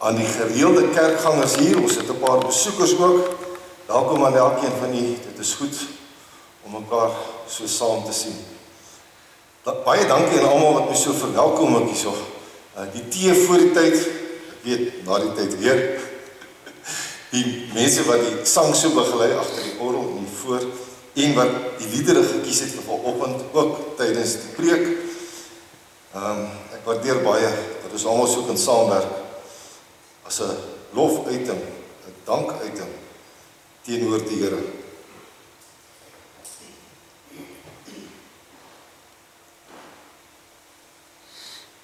aan die gereelde kerkgangers hier, ons het 'n paar besoekers ook, welkom aan elkeen van julle, dit is goed om mekaar so saam te sien. Baie dankie aan almal wat my so verwelkom ook hierso. Die tee voor die tyd, ek weet, na die tyd weer, die mense wat die sang so begelei agter die orgel en hier voor, en wat die liedere gekies het vir vanoggend, ook tydens die preek. Ek waardeer baie, dat ons almal so kan saamwerk, as 'n lofuitem, 'n dankuitem, teenoor die Here.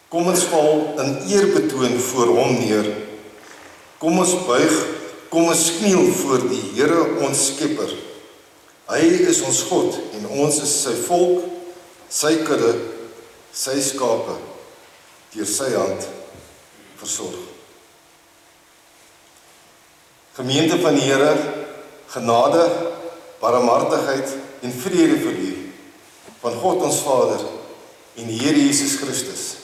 Kom ons val in eerbetoon voor hom neer. Kom ons buig, kom ons kniel voor die Here ons Skepper. Hy is ons God en ons is sy volk, sy kudde, sy skape, deur sy hand versorg. Gemeente van die Here, genade, barmhartigheid en vrede vir u, van God ons Vader en die Here Jesus Christus,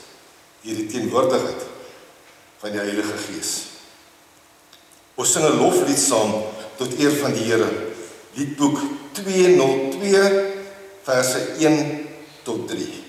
deur die teenwoordigheid van die Heilige Gees. Ons sing 'n loflied saam tot eer van die Here. Liedboek 202 verse 1 tot 3.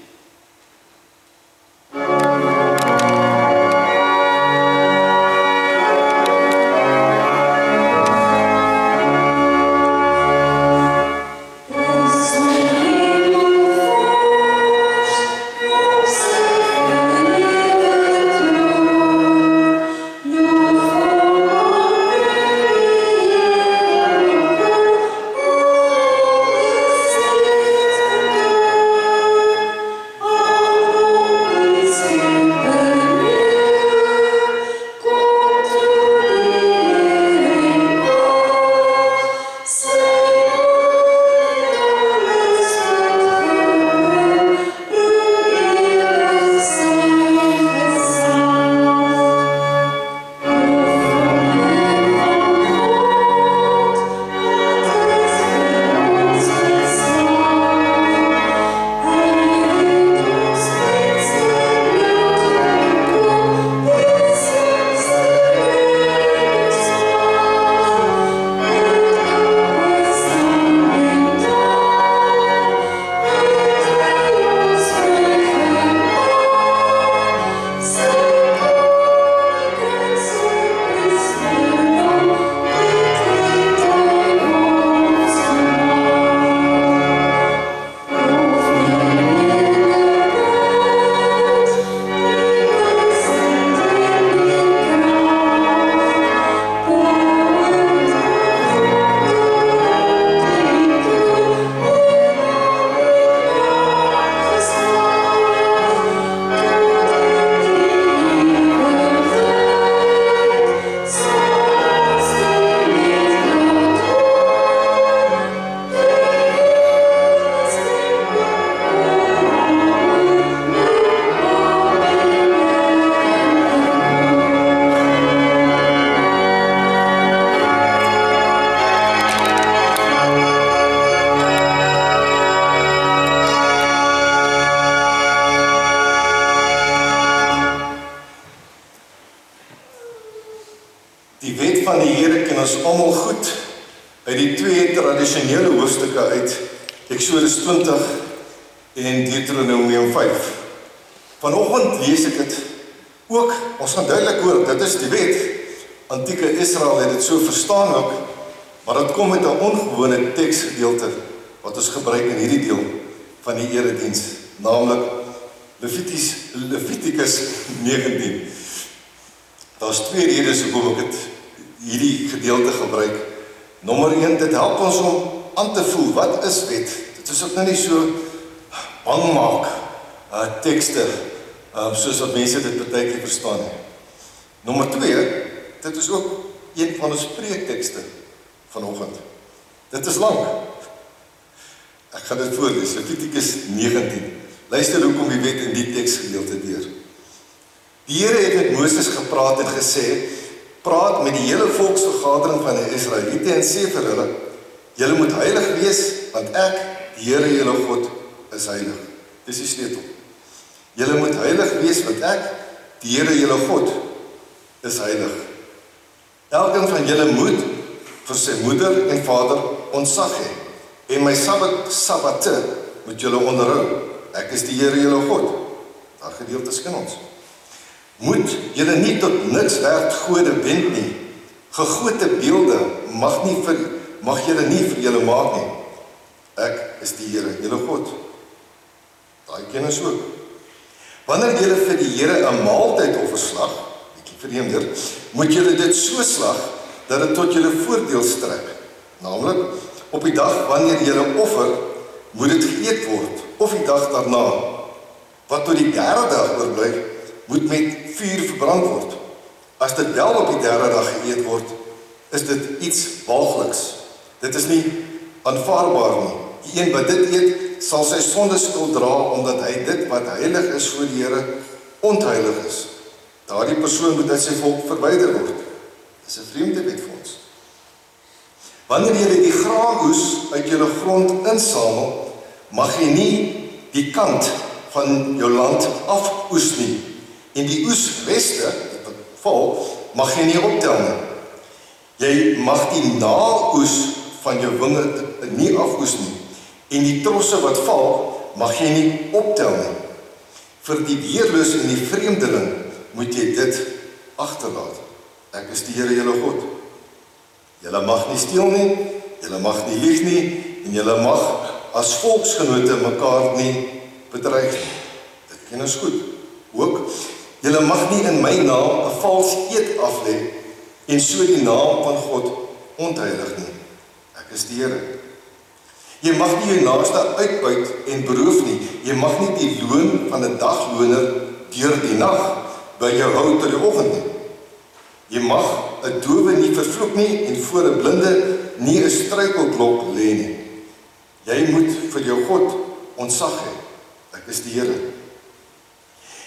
Almal goed uit die twee tradisionele hoofstukke uit Eksodus 20 en Deuteronomium 5. Vanoggend lees ek dit ook, ons gaan duidelik hoor, dit is die wet. Antieke Israel het dit so verstaan ook, maar dit kom met 'n ongewone teksgedeelte wat ons gebruik in hierdie deel van die erediens, naamlik Levitikus 19. Daar's twee redes hoekom ek dit hierdie gedeelte gebruik. Nommer 1, dit help ons om aan te voel, wat is wet? Dit is ook nou nie so bang maak tekste, soos wat mense dit baie keer verstaan nie. Nommer 2, dit is ook een van ons preektekste vanoggend. Dit is lang. Ek gaan dit voorlees, Levitikus 19. Luister hoekom die wet in die teksgedeelte deur. Die Here het met Moses gepraat en gesê, praat met die hele volksvergadering van die Israeliete en sê vir hulle, julle moet heilig wees, want ek, die Here julle God, is heilig. Dis die sleutel. Julle moet heilig wees, want ek, die Here julle God, is heilig. Elkeen van julle moet vir sy moeder en vader ontzag hê, en my sabbate moet julle onderhou. Ek is die Here julle God. Daar gedeeltes ken ons. Moet julle nie tot niks werd gode wend nie. Gegote beelde mag julle nie vir julle maak nie. Ek is die Here julle God. Daai ken ons ook. Wanneer julle vir die Here 'n maaltyd offerslag, bietjie vreemder, moet julle dit so slag dat dit tot julle voordeel strek. Naamlik, op die dag wanneer julle offer, moet dit geëet word, of die dag daarna. Wat tot die derde dag oorbly, moet met vuur verbrand word. As dit wel op die derde dag geëet word, is dit iets walgliks. Dit is nie aanvaarbaar nie. Die een wat dit eet, sal sy sondeskuld dra, omdat hy dit wat heilig is voor die Here, ontheilig is. Daardie persoon moet uit sy volk verwyder word. Dit is 'n vreemde wet vir ons. Wanneer jy die graaoes uit jou grond insamel, mag jy nie die kant van jou land afoes nie. En die oesreste, wat val, mag jy nie optel nie. Jy mag die naoes van jou wingerd nie afoes nie. En die trosse wat val, mag jy nie optel nie. Vir die weerloose en die vreemdeling moet jy dit agterlaat. Ek is die Here julle God. Julle mag nie steel nie, julle mag nie lieg nie, en julle mag as volksgenote mekaar nie bedreig nie. Dit ken ons goed. Ook, julle mag nie in my naam 'n vals eed aflê en so die naam van God ontheilig nie. Ek is die Here. Jy mag nie jou naaste uitbuit en beroof nie. Jy mag nie die loon van 'n dagloner deur die nag by jou hou tot die oggend nie. Jy mag 'n dowe nie vervloek nie en voor 'n blinde nie 'n struikelblok lê nie. Jy moet vir jou God ontzag hê. Ek is die Here.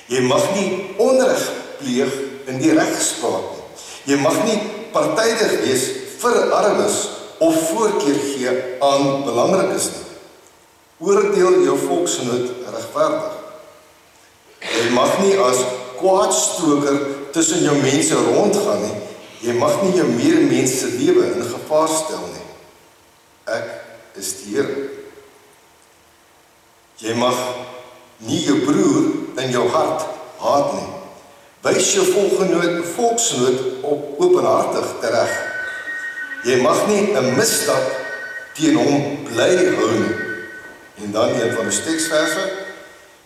Jy mag nie onreg pleeg in die regspraak nie. Jy mag nie partydig wees vir armes of voorkeur gee aan belangrikes nie. Oordeel jou volksgenoot regverdig. Jy mag nie as kwaadstroker tussen jou mense rondgaan nie. Jy mag nie jou medemens se lewe in gevaar stel nie. Ek is die Here. Jy mag nie jou broer in jou hart haat nie. Wys jou volksgenoot op openhartig tereg. Jy mag nie 'n misstap teen hom bly hou nie. En dan een van die teksverse.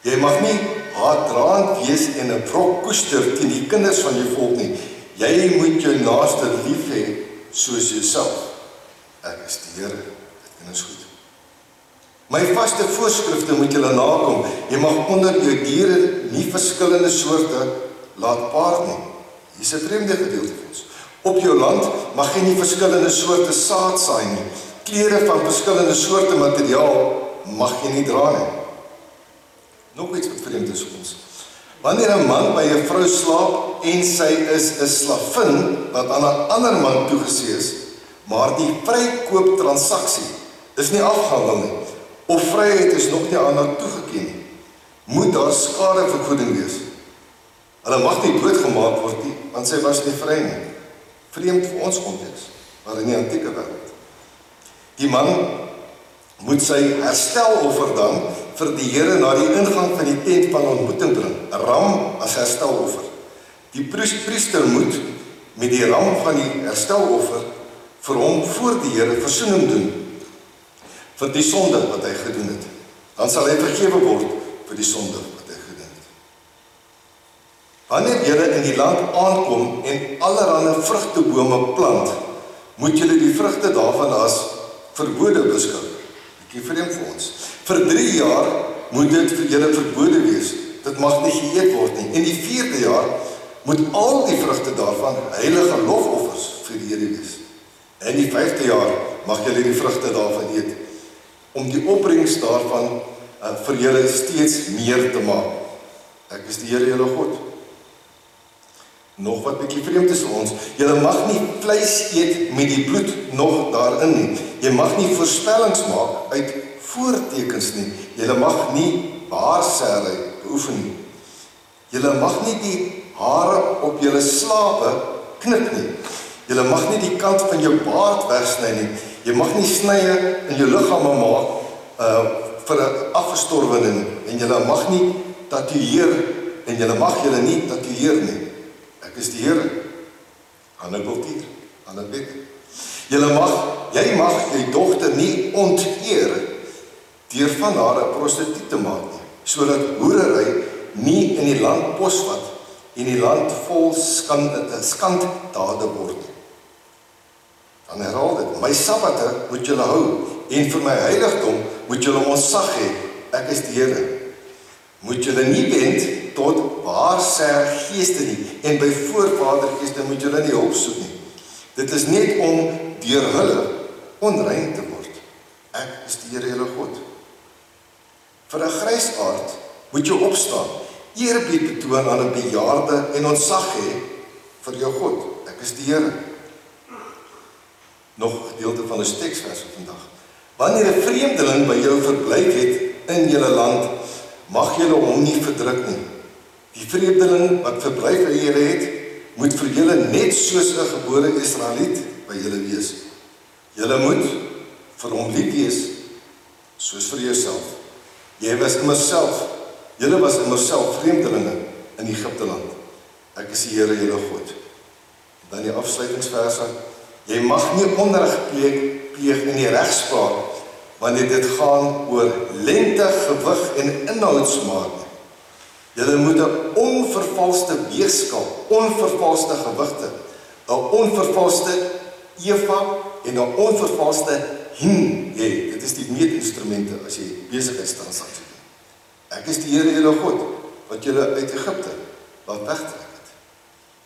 Jy mag nie haatdraand wees en 'n wrok koester teen die kinders van jou volk nie. Jy moet jou naaste lief hê soos jouself. Ek is die Here. Dit ken ons goed. My vaste voorskrifte moet julle nakom. Jy mag onder jou diere nie verskillende soorte laat paar nie. Hier is 'n vreemde gedeelte vir ons. Op jou land mag jy nie verskillende soorte saad saai nie. Klere van verskillende soorte materiaal mag jy nie dra nie. Nog iets wat vreemd is vir ons. Wanneer 'n man by 'n vrou slaap en sy is 'n slavin wat aan 'n ander man toegesê is, maar die vrykooptransaksie is nie afgehandel nie, of vryheid is nog nie aan haar toegeken nie, moet daar skadevergoeding wees. Hulle mag nie doodgemaak word nie, want sy was nie vry nie. Vreemd vir ons konteks, maar in die antieke wêreld. Die man moet sy hersteloffer dan vir die Here na die ingang van die tent van ontmoeting bring, 'n ram as hersteloffer. Die priester moet met die ram van die hersteloffer vir hom voor die Here versoening doen vir die sonde wat hy gedoen het. Dan sal hy vergewe word vir die sonde wat hy gedoen het. Wanneer julle in die land aankom en allerlei vrugtebome plant, moet julle die vrugte daarvan as verbode beskou. Bietjie vreemd vir ons. Vir 3 jaar moet dit vir julle verbode wees. Dit mag nie geëet word nie. En die 4de jaar moet al die vrugte daarvan heilige lofoffers vir die Here wees. En die 5de jaar mag julle die vrugte daarvan eet, om die opbrengs daarvan vir julle steeds meer te maak. Ek is die Here julle God. Nog wat bietjie vreemd is vir ons. Julle mag nie vleis eet met die bloed nog daarin nie. Jy mag nie voorspellings maak uit voortekens nie. Julle mag nie waarsêry beoefen nie. Julle mag nie die hare op julle slape knip nie. Julle mag nie die kant van jou baard wegsny nie. Jy mag nie snye in jou liggame maak vir 'n afgestorwene nie. En julle mag nie tatoeëer en julle mag julle nie tatoeëer nie. Ek is die Here. Ander kultuur, ander wet. Jy mag jou dogter nie onteer deur van haar 'n prostituut te maak nie, sodat hoerery nie in die land posvat en die land vol skanddade word nie. Dan herhaal dit, my sabbate moet julle hou en vir my heiligdom moet julle ontzag hê. Ek is die Here. Moet julle nie wend tot waarsêer geeste nie en by voorvadergeeste moet julle nie hulp soek nie. Dit is net om deur hulle onrein te word. Ek is die Here julle God. Vir 'n grysaard moet jy opstaan, eerbied betoon aan 'n bejaarde en ontzag hê vir jou God. Ek is die Here. Nog 'n gedeelte van ons teksvers vir vandag. Wanneer 'n vreemdeling by jou verblyf het in julle land, mag julle hom nie verdruk nie. Die vreemdeling wat verblyf by julle het, moet vir julle net soos 'n gebore Israeliet by julle wees. Julle moet vir hom lief wees, soos vir jouself. Julle was immer self vreemdelinge in Egipte land. Ek is die Here julle God. Dan die afsluitingsverse. Jy mag nie onreg pleeg in die regspraak, wanneer dit gaan oor lengte, gewig en inhoudsmaat nie. Julle moet 'n onvervalste weegskaal, onvervalste gewigte, 'n onvervalste eva en 'n onvervalste hin hê. Dit is die meetinstrumente as jy besigheidstransaksie doen. Ek is die Here julle God, wat julle uit Egipte laat wegtrek het.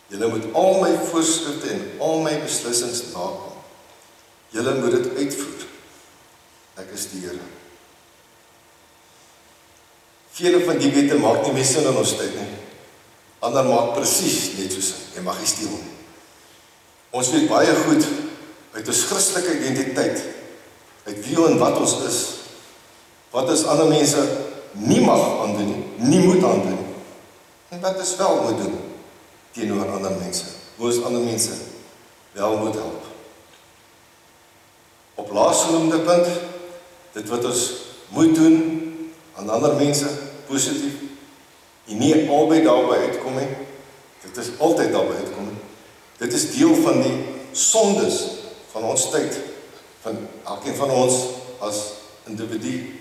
Julle moet al my voorskrifte en al my beslissings nakom. Julle moet dit uitvoer. Ek is die Here. Vele van die wette maak nie meer sin in ons tyd nie. Ander maak presies net so sin. Jy mag nie steel nie. Ons weet baie goed uit ons Christelike identiteit, uit wie en wat ons is, wat is ander mense nie mag aandoen nie moet aandoen, en wat is wel moet doen teenoor ander mense, hoe is ander mense wel moet help. Op laasgenoemde punt, dit wat ons moet doen aan ander mense, positief, en nie albei daarby uitkom nie, dit is altyd daarby uitkom nie. Dit is deel van die sondes van ons tyd, van elkeen van ons as individu.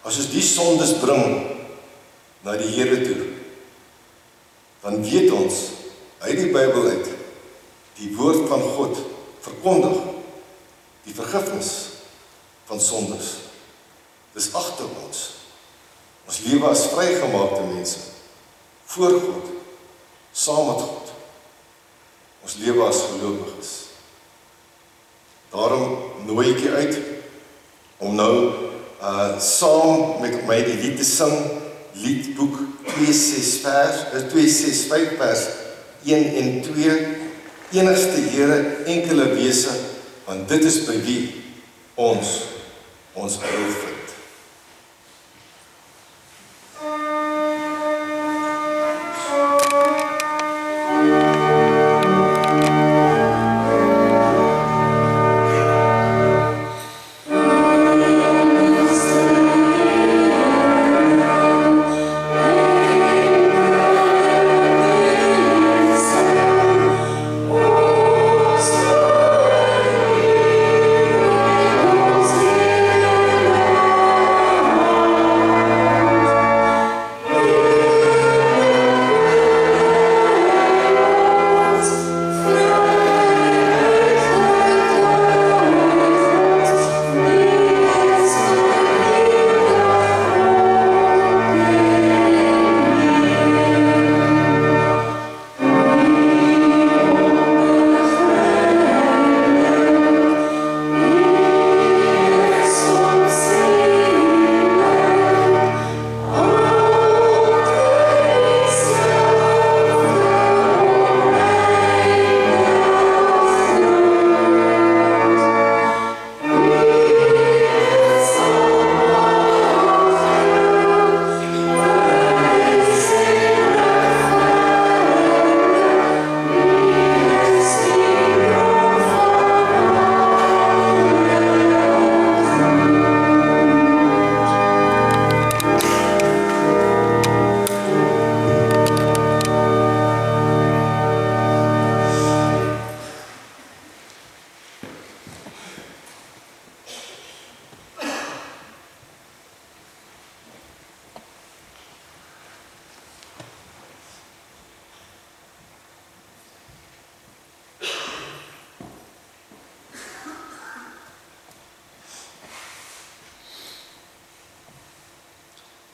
As ons die sondes bring na die Here toe, dan weet ons uit die Bybel uit, die woord van God verkondig die vergifnis van sondes. Dis agter ons. Ons lewe as vrygemaakte mense, voor God, saam met God. Ons lewe as gelowiges. Daarom nooi ek jy uit om nou saam met my die lied te sing, liedboek 265 vers 1 en 2, enigste Here, enkele wese, want dit is by wie ons heil vind. Oh,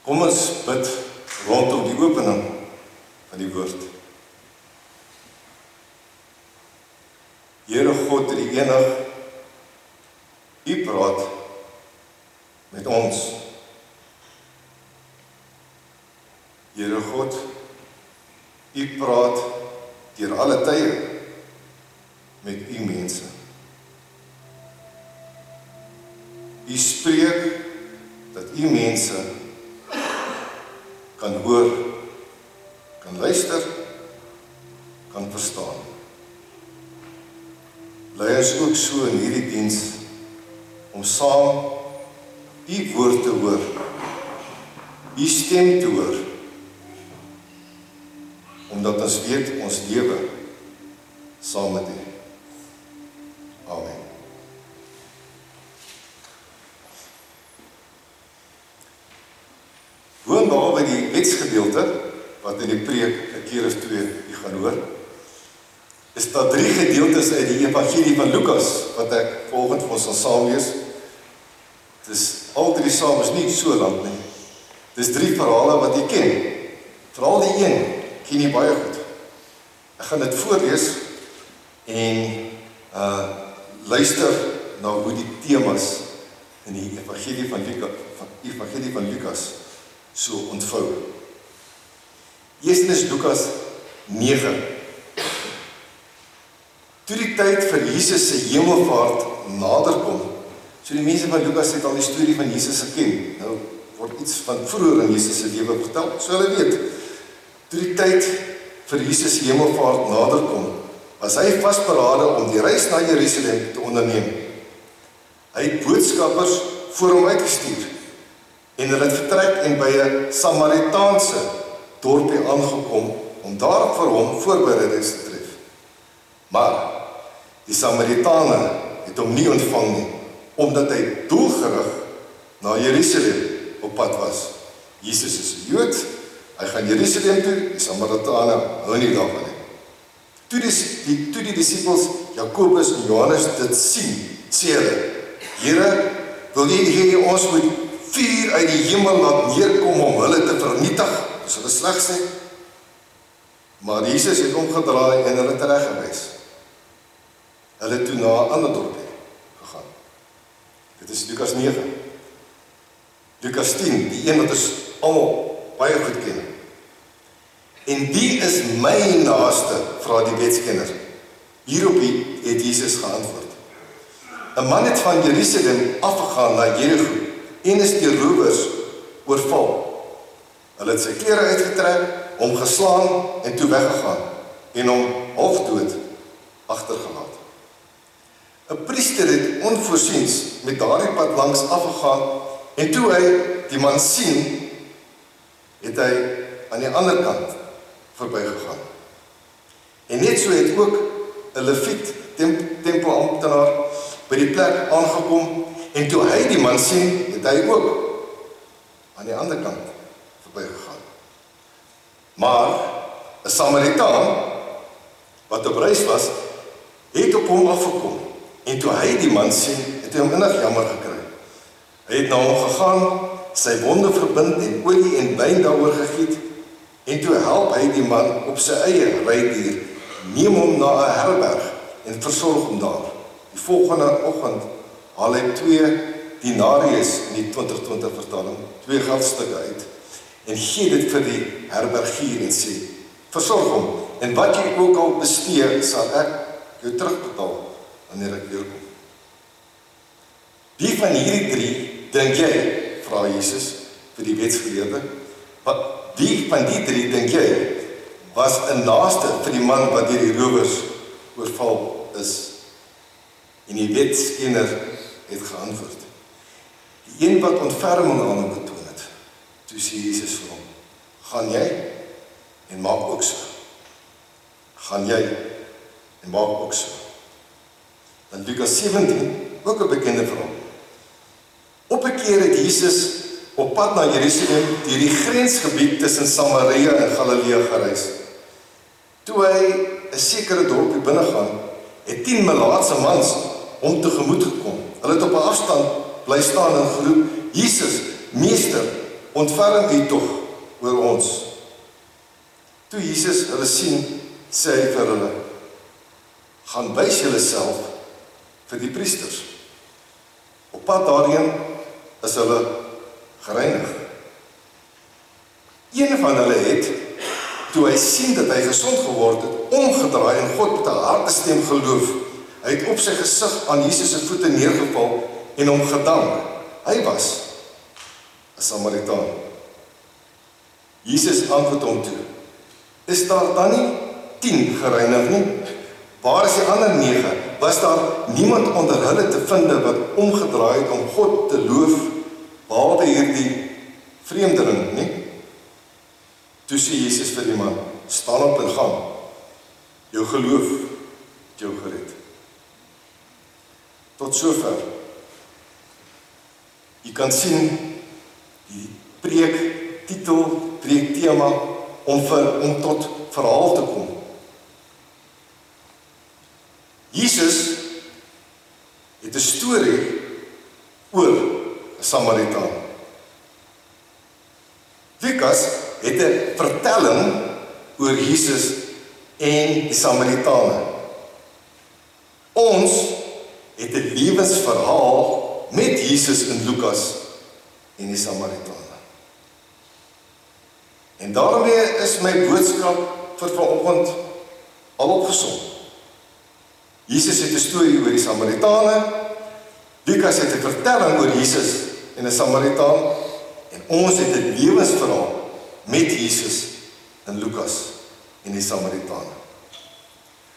Kom ons bid rondom die opening van die woord. Here God, die enig, U praat met ons. Here God, U praat deur alle tye met U mense. U spreek dat U mense kan hoor, kan luister, kan verstaan. Lei ons ook so in hierdie diens om saam U woord te hoor, U stem te hoor, omdat ons weet ons lewe saam met U. Amen. Woon daar by die wetsgedeelte, wat in die preek 'n keer of twee jy gaan hoor, is daar 3 gedeeltes uit die evangelie van Lukas, wat ek volgende vir ons sal saam lees. Dis al 3 saam is nie so lank nie. Dis 3 verhale wat jy ken. Veral die een ken jy baie goed. Ek gaan dit voorlees en luister na hoe die temas in die evangelie van Lukas so ontvou. Eerstens Lukas 9. Toe die tyd vir Jesus se hemelvaart naderkom, so die mense van Lukas het al die storie van Jesus geken. Nou word iets van vroeër in Jesus se lewe vertel, so hulle weet. Toe die tyd vir Jesus se hemelvaart naderkom, was hy vasberade om die reis na Jerusalem te onderneem. Hy het boodskappers voor hom uitgestuur en hulle het vertrek en by 'n Samaritaanse dorpie aangekom om daar vir hom voorbereidings te tref. Maar die Samaritane het hom nie ontvang nie, omdat hy doelgerig na Jerusalem op pad was. Jesus is 'n Jood, hy gaan Jerusalem toe, die Samaritane hou nie daarvan nie. Toe die disippels Jakobus en Johannes dit sien, sê hulle, Here, wil jy hê ons moet vuur uit die hemel laat neerkom om hulle te vernietig, as hulle sleg sê? Maar Jesus het omgedraai en hulle tereggewys. Hulle het toe na 'n ander dorpie gegaan. Dit is Lukas 9. Lukas 10, die een wat ons almal baie goed ken. En wie is my naaste, vra die wetskenner. Hierop het Jesus geantwoord. 'n man het van Jerusalem afgegaan na Jerigo en is deur rowers oorval. Hulle het sy klere uitgetrek, hom geslaan en toe weggegaan en hom halfdood agtergelaat. 'n priester het onvoorsiens met daardie pad langs afgegaan en toe hy die man sien, het hy aan die ander kant verbygegaan. En net so het ook 'n Lewiet tempelamptenaar by die plek aangekom en toe hy die man sien, het hy ook aan die ander kant verbygegaan. Maar 'n Samaritaan wat op reis was, het op hom afgekom en toe hy die man sien, het hy hom innig jammer gekry. Hy het na hom gegaan, sy wonde verbind en olie en wyn daaroor gegiet en toe help hy die man op sy eie rydier, neem hom na 'n herberg en versorg hom daar. Die volgende oggend haal hy 2 denarius in die 2020 vertaling, 2 geldstukke uit en gee dit vir die herbergier en sê, versorg hom en wat jy ook al bestee, sal ek jou terugbetaal wanneer ek weer kom. Wie van hierdie 3 dink jy, vra Jesus vir die wetsgeleerde, wie van die 3 dink jy was 'n naaste vir die man wat deur die rowers oorval is? En die wetskenner het geantwoord, die een wat ontferming aan hom betoon het. Toe sê Jesus vir hom, gaan jy en maak ook so. Gaan jy en maak ook so. Dan Lukas 17, ook 'n bekende verhaal. Op 'n keer het Jesus op pad na Jerusalem deur die grensgebied tussen Samaria en Galilea gereis. Toe hy 'n sekere dorpie binnegaan, het 10 melaatse mans hom tegemoet gekom. Hulle het op 'n afstand bly staan en geroep, Jesus, meester, ontferm u tog oor ons. Toe Jesus hulle sien, sê hy vir hulle, gaan wys julle self vir die priesters. Op pad daarheen is hulle gereinig. Een van hulle het, toe hy sien dat hy gesond geword het, omgedraai en God met 'n harde stem geloof. Hy het op sy gesig aan Jesus se voete neergeval en hom gedank. Hy was 'n Samaritaan. Jesus antwoord hom toe, is daar dan nie 10 gereinig nie? Waar is die ander 9? Was daar niemand onder hulle te vind wat omgedraai het om God te loof, behalwe hierdie vreemdeling nie? Toe sê Jesus vir die man, staan op en gaan. Jou geloof het jou gered. Tot sover. Jy kan sien die preektitel, preektema om tot verhaal te kom. Jesus het 'n storie oor 'n Samaritaan. Lukas het 'n vertelling oor Jesus en die Samaritane. Ons het 'n lewensverhaal met Jesus in Lukas en die Samaritane. En daarmee is my boodskap vir vanoggend al opgesom. Jesus het 'n storie oor die Samaritane, Lukas het 'n vertelling oor Jesus en 'n Samaritaan, en ons het 'n lewensverhaal met Jesus in Lukas en die Samaritane.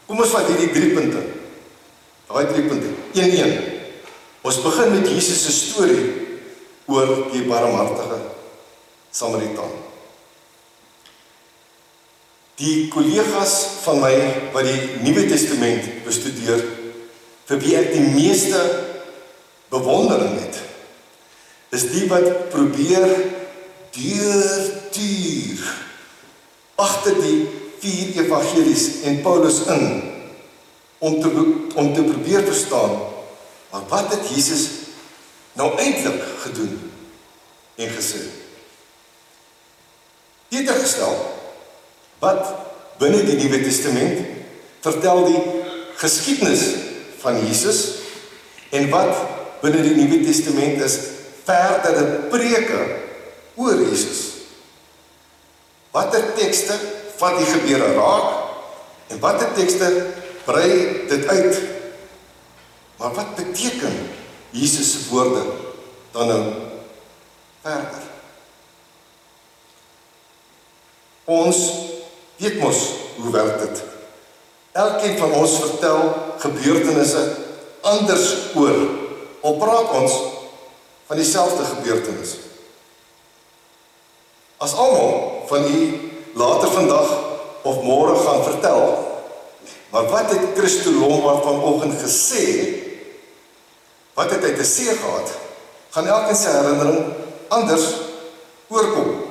Kom ons vat hierdie 3 punte. Daai 3 punte. 1. Ons begin met Jesus se storie oor die barmhartige Samaritaan. Die kollegas van my wat die Nuwe Testament bestudeer, vir wie ek die meeste bewondering het, is die wat probeer deurtuur agter die 4 evangelies en Paulus in, om te probeer verstaan, maar wat het Jesus nou eintlik gedoen en gesê? Eerder gestel, wat binne die Nuwe Testament vertel die geskiedenis van Jesus, en wat binne die Nuwe Testament is verdere preke oor Jesus. Watter tekste vat die gebeure raak, en watter tekste brei dit uit? Maar wat beteken Jesus se woorde dan nou verder? Ons weet mos hoe werk dit. Elkeen van ons vertel gebeurtenisse anders oor, al praat ons van dieselfde gebeurtenis. As almal van u later vandag of môre gaan vertel, maar wat het Christo Lombard vanoggend gesê, wat het hy te sê gehad, gaan elkeen sy herinnering anders oorkom.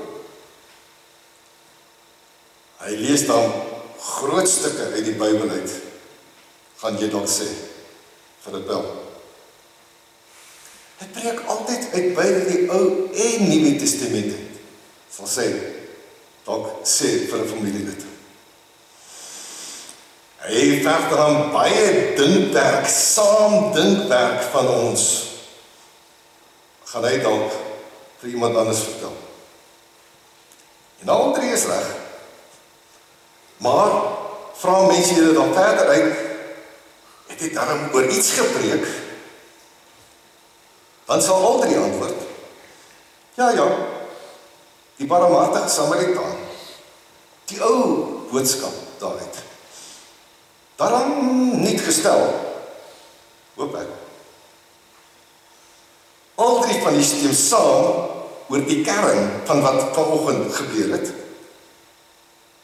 Hy lees dan groot stukke uit die Bybel uit, gaan jy dalk sê, vir dit wel. Hy preek altyd uit beide die Ou en Nuwe Testamente, sal sê, dalk sê vir 'n familie dit. Hy verg dan baie dinkwerk, saam dinkwerk van ons, gaan hy dalk vir iemand anders vertel. En al 3 is reg, maar vra mense julle dan verder uit, het hy daarom oor iets gepreek, dan sal al 3 antwoord, ja, die barmhartige Samaritaan, die ou boodskap daaruit. Daarom niet gestel, hoop ek. Al 3 van die stem saam oor die kern van wat vanoggend gebeur het,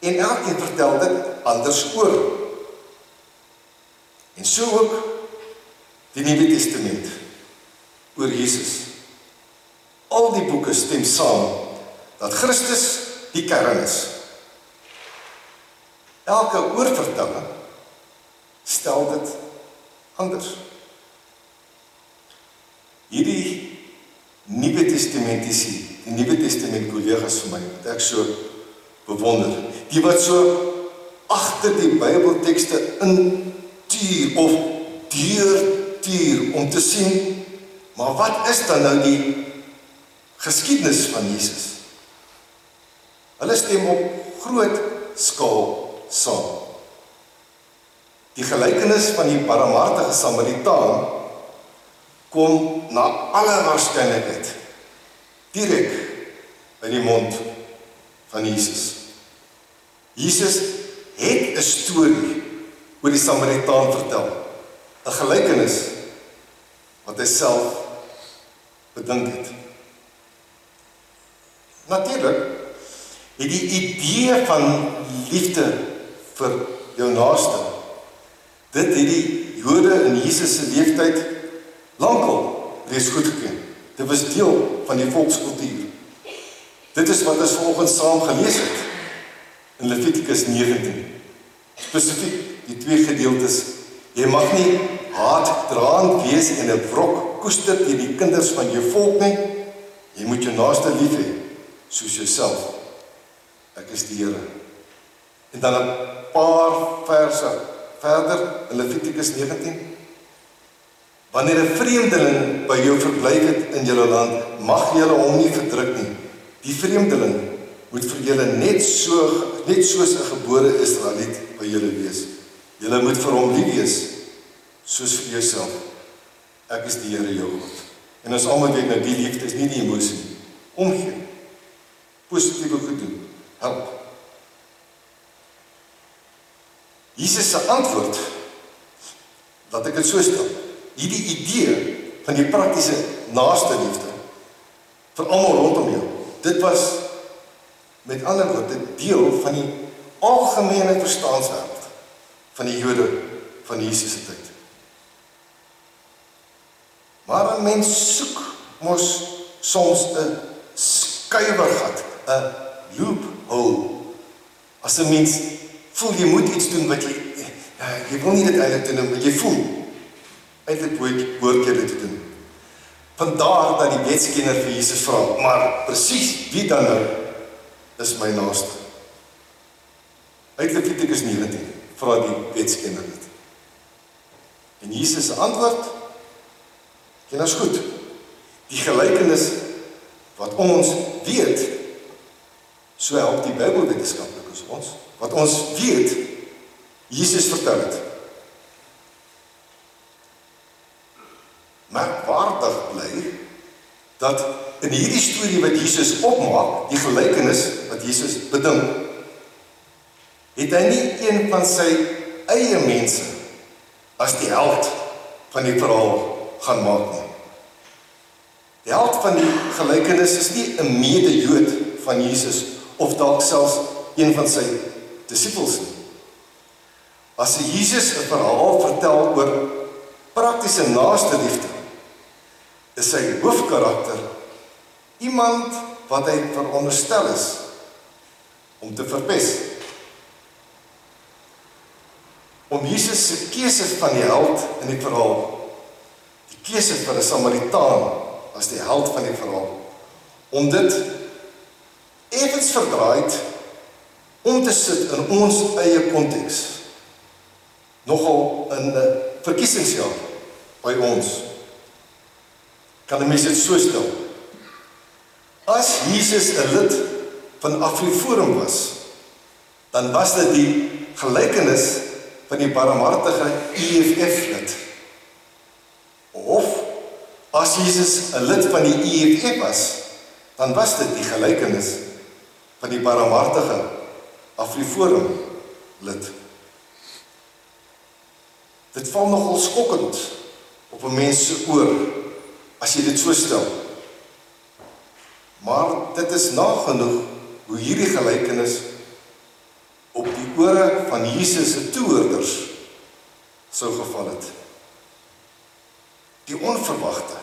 en elkeen vertel dit anders oor. En so ook die Nuwe Testament oor Jesus. Al die boeke stem saam dat Christus die kern is. Elke oorvertelling stel dit anders. Hierdie Nuwe Testamentiese die Nuwe Testament kollegas vir my, wat ek so bewonder. Die wat so agter die Bybeltekste intuur of deurtuur om te sien, maar wat is dan nou die geskiedenis van Jesus? Hulle stem op groot skaal saam. Die gelykenis van die barmhartige Samaritaan kom na alle waarskynlikheid direk uit die mond van Jesus. Jesus het 'n storie oor die Samaritaan vertel, 'n gelykenis wat hy self bedink het. Natuurlik het die idee van liefde vir jou naaste, dit het die Jode in Jesus se leeftyd lankal reeds goed geken. Dit was deel van die volkskultuur. Dit is wat ons vanoggend saam gelees het in Levitikus 19. Spesifiek die twee gedeeltes. Jy mag nie haatdraand wees en 'n wrok koester teen die kinders van jou volk nie. Jy moet jou naaste lief hê soos jouself. Ek is die Here. En dan 'n paar verse verder in Levitikus 19. Wanneer 'n vreemdeling by jou verblyf het in julle land, mag julle hom nie verdruk nie. Die vreemdeling moet vir julle net soos 'n gebore Israeliet by julle wees. Julle moet vir hom lief wees, soos vir jouself. Ek is die Here jou God. En ons almal weet nou, die liefde is nie die emosie. Omgee. Positiewe goed doen. Help. Jesus se antwoord, laat ek dit so stel, hierdie idee van die praktiese naaste liefde vir almal rondom jou, dit was met ander woorde deel van die algemene verstaanswêreld van die Jode van Jesus se tyd. Maar 'n mens soek mos soms 'n skuiwergat, 'n loophole. As 'n mens voel jy moet iets doen wat jy wil nie dit eintlik doen, maar jy voel eintlik behoort jy dit te doen. Vandaar dat die wetskenner vir Jesus vra, maar presies wie dan nou is my naaste? Uit Levitikus 19 vra die wetskenner dit. En Jesus se antwoord, ken ons goed. Die gelykenis wat ons weet, so help die Bybelwetenskaplikes ons, wat ons weet, Jesus vertel het. Merkwaardig bly, dat in hierdie storie wat Jesus opmaak, die gelykenis wat Jesus bedink, het hy nie een van sy eie mense as die held van die verhaal gaan maak nie. Die held van die gelykenis is nie 'n mede-Jood van Jesus, of dalk selfs een van sy disippels nie. As Jesus 'n verhaal vertel oor praktiese naaste liefde, is sy hoofkarakter iemand wat hy veronderstel is om te verpes. Om Jesus se keuse van die held in die verhaal, die keuse van 'n Samaritaan as die held van die verhaal, om dit effens verdraaid om te sit in ons eie konteks, nogal in 'n verkiesingsjaar by ons. Kan 'n mens dit so stel? As Jesus 'n lid van AfriForum was, dan was dit die gelykenis van die barmhartige EFF lid. Of as Jesus 'n lid van die EFF was, dan was dit die gelykenis van die barmhartige AfriForum lid. Dit val nogal skokkend op 'n mens se oor as jy dit so stel. Maar dit is nagenoeg hoe hierdie gelykenis op die ore van Jesus se toehoorders sou geval het. Die onverwagte